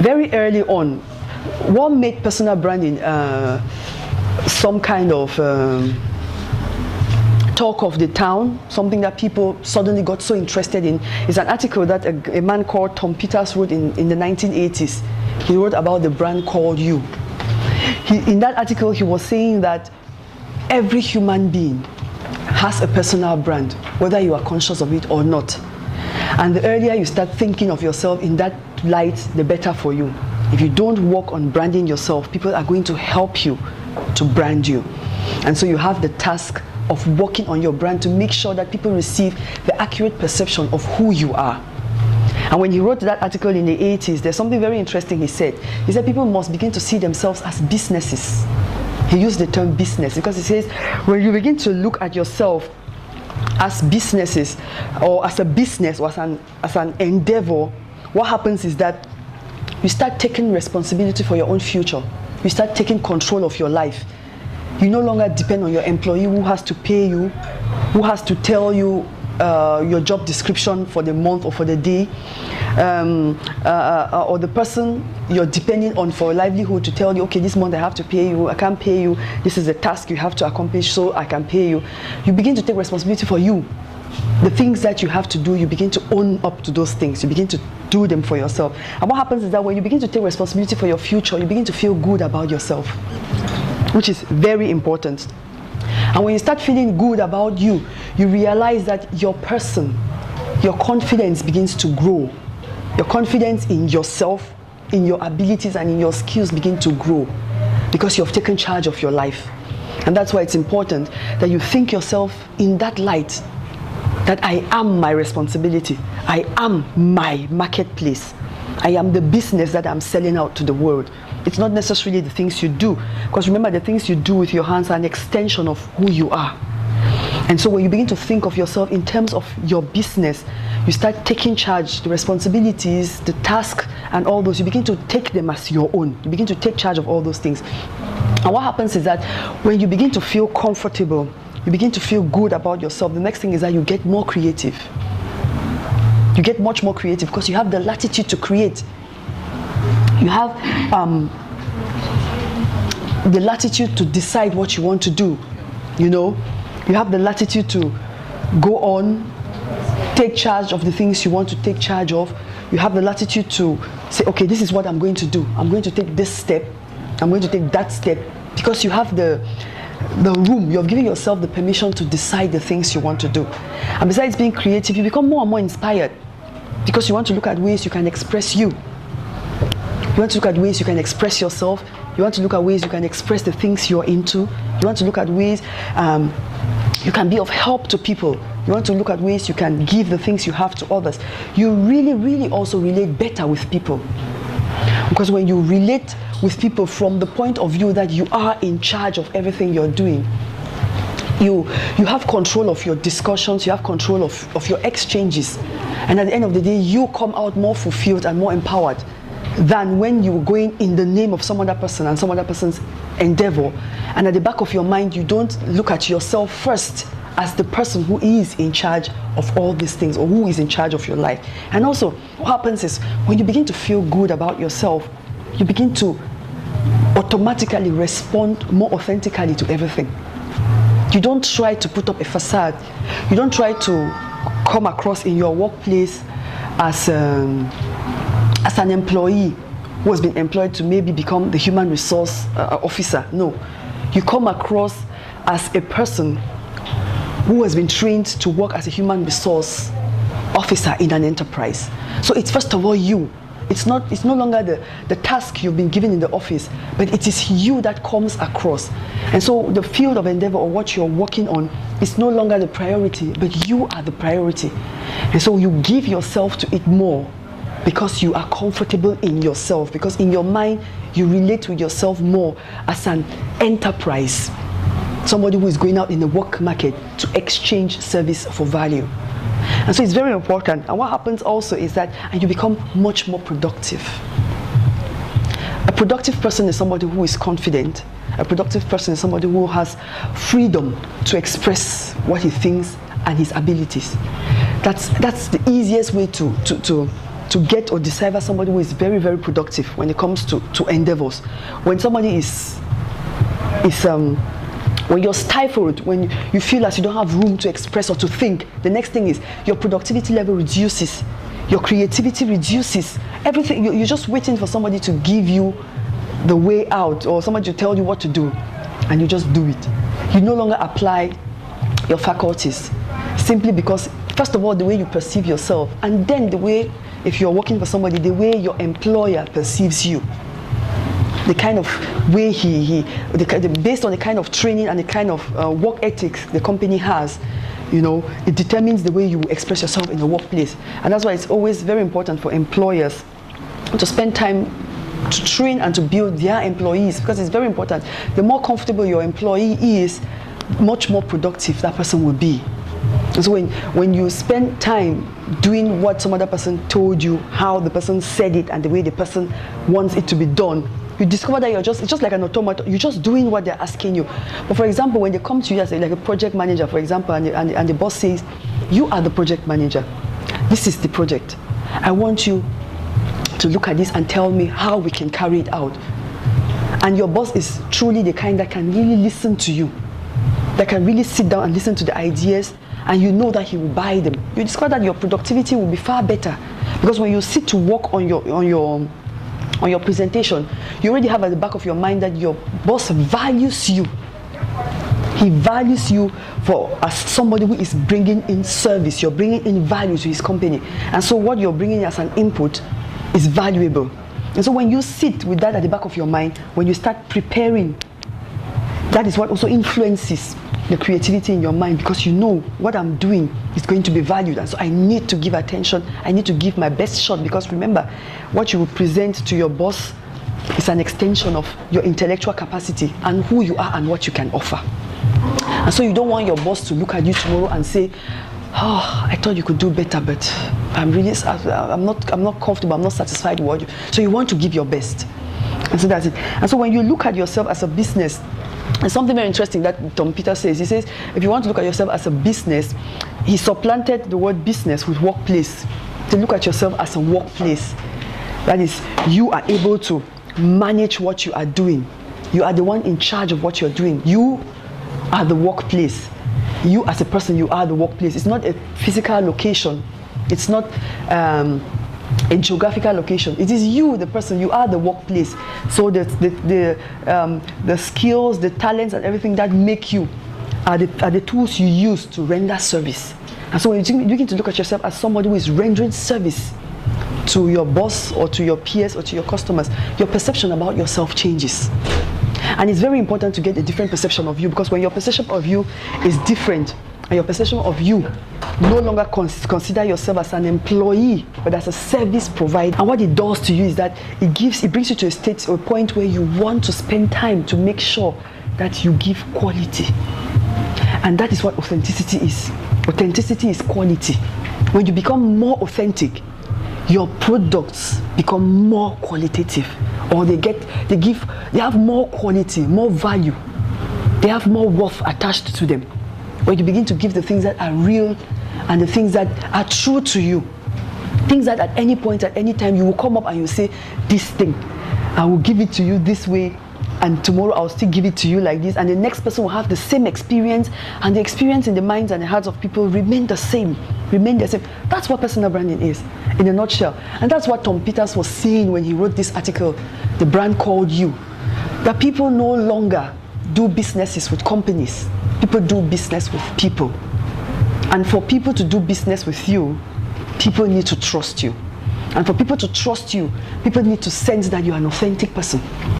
very early on, what made personal branding some kind of talk of the town, something that people suddenly got so interested in, is an article that a man called Tom Peters wrote in the 1980s. He wrote about the brand called You. In that article, he was saying that every human being has a personal brand, whether you are conscious of it or not. And the earlier you start thinking of yourself in that light, the better for you. If you don't work on branding yourself, people are going to help you to brand you. And so you have the task of working on your brand to make sure that people receive the accurate perception of who you are. And when he wrote that article in the 80s, there's something very interesting he said. He said people must begin to see themselves as businesses. He used the term business because he says when you begin to look at yourself as businesses or as a business or as an endeavor, what happens is that you start taking responsibility for your own future. You start taking control of your life. You no longer depend on your employee who has to pay you, who has to tell you your job description for the month or for the day, or the person you're depending on for a livelihood to tell you, okay, this month I have to pay you, I can't pay you, this is a task you have to accomplish so I can pay you. You begin to take responsibility for you. The things that you have to do, you begin to own up to those things. You begin to do them for yourself. And what happens is that when you begin to take responsibility for your future, you begin to feel good about yourself, which is very important. And when you start feeling good about you, you realize that your person, your confidence begins to grow. Your confidence in yourself, in your abilities and in your skills begin to grow because you've taken charge of your life. And that's why it's important that you think yourself in that light, that I am my responsibility. I am my marketplace. I am the business that I'm selling out to the world. It's not necessarily the things you do, because remember, the things you do with your hands are an extension of who you are. And so when you begin to think of yourself in terms of your business, you start taking charge, the responsibilities, the task, and all those, you begin to take them as your own. You begin to take charge of all those things. And what happens is that when you begin to feel comfortable, you begin to feel good about yourself, the next thing is that you get more creative. You get much more creative because you have the latitude to create. You have the latitude to decide what you want to do. You know, you have the latitude to go on, take charge of the things you want to take charge of. You have the latitude to say, okay, this is what I'm going to do. I'm going to take this step. I'm going to take that step, because you have the room. You're giving yourself the permission to decide the things you want to do. And besides being creative, you become more and more inspired because you want to look at ways you can express you. You want to look at ways you can express yourself. You want to look at ways you can express the things you're into. You want to look at ways you can be of help to people. You want to look at ways you can give the things you have to others. You really, really also relate better with people. Because when you relate with people from the point of view that you are in charge of everything you're doing, you have control of your discussions, you have control of your exchanges. And at the end of the day, you come out more fulfilled and more empowered than when you're going in the name of some other person and some other person's endeavor. And at the back of your mind, you don't look at yourself first as the person who is in charge of all these things, or who is in charge of your life. And also, what happens is when you begin to feel good about yourself, you begin to automatically respond more authentically to everything. You don't try to put up a facade. You don't try to come across in your workplace as an employee who has been employed to maybe become the human resource officer. No, you come across as a person who has been trained to work as a human resource officer in an enterprise. So it's first of all you. It's no longer the task you've been given in the office, but it is you that comes across. And so the field of endeavor, or what you're working on, is no longer the priority, but you are the priority. And so you give yourself to it more because you are comfortable in yourself, because in your mind you relate with yourself more as an enterprise, somebody who is going out in the work market to exchange service for value. And so it's very important. And what happens also is that you become much more productive. A productive person is somebody who is confident. A productive person is somebody who has freedom to express what he thinks and his abilities. That's the easiest way to to get or decipher somebody who is very, very productive when it comes to endeavors. When somebody is when you're stifled, when you feel as you don't have room to express or to think, the next thing is your productivity level reduces, your creativity reduces, everything. You're just waiting for somebody to give you the way out, or somebody to tell you what to do, and you just do it. You no longer apply your faculties, simply because, first of all, the way you perceive yourself, and then the way, if you're working for somebody, the way your employer perceives you. The kind of way based on the kind of training and the kind of work ethics the company has, it determines the way you express yourself in the workplace. And that's why it's always very important for employers to spend time to train and to build their employees, because it's very important. The more comfortable your employee is, much more productive that person will be. And so when you spend time doing what some other person told you, how the person said it, and the way the person wants it to be done, you discover that it's just like an automaton. You're just doing what they're asking you. But for example, when they come to you as like a project manager, for example, and the boss says, you are the project manager. This is the project. I want you to look at this and tell me how we can carry it out. And your boss is truly the kind that can really listen to you, that can really sit down and listen to the ideas, and you know that he will buy them. You discover that your productivity will be far better, because when you sit to work on your presentation, you already have at the back of your mind that your boss values you. He values you as somebody who is bringing in service. You're bringing in value to his company, and so what you're bringing as an input is valuable. And so when you sit with that at the back of your mind, when you start preparing, that is what also influences the creativity in your mind, because you know what I'm doing is going to be valued, and so I need to give attention. I need to give my best shot, because remember, what you will present to your boss is an extension of your intellectual capacity and who you are and what you can offer. And so you don't want your boss to look at you tomorrow and say, oh, I thought you could do better, but I'm not comfortable, I'm not satisfied with what you. So you want to give your best. And so that's it. And so when you look at yourself as a business, and something very interesting that Tom Peters says, he says, if you want to look at yourself as a business, he supplanted the word business with workplace. To look at yourself as a workplace. That is, you are able to manage what you are doing. You are the one in charge of what you're doing. You are the workplace. You as a person, you are the workplace. It's not a physical location. It's not a geographical location. It is you, the person. You are the workplace. So the skills, the talents, and everything that make you are the tools you use to render service. And so when you begin to look at yourself as somebody who is rendering service to your boss or to your peers or to your customers, your perception about yourself changes. And it's very important to get a different perception of you, because when your perception of you is different, and your perception of you no longer consider yourself as an employee, but as a service provider. And what it does to you is that it brings you to a state or a point where you want to spend time to make sure that you give quality. And that is what authenticity is. Authenticity is quality. When you become more authentic, your products become more qualitative, or they have more quality, more value. They have more worth attached to them. When you begin to give the things that are real and the things that are true to you, things that at any point, at any time, you will come up and you say, this thing, I will give it to you this way, and tomorrow I'll still give it to you like this, and the next person will have the same experience, and the experience in the minds and the hearts of people remain the same. That's what personal branding is, in a nutshell. And that's what Tom Peters was saying when he wrote this article, The Brand Called You. That people no longer do businesses with companies. People do business with people. And for people to do business with you, people need to trust you. And for people to trust you, people need to sense that you're an authentic person.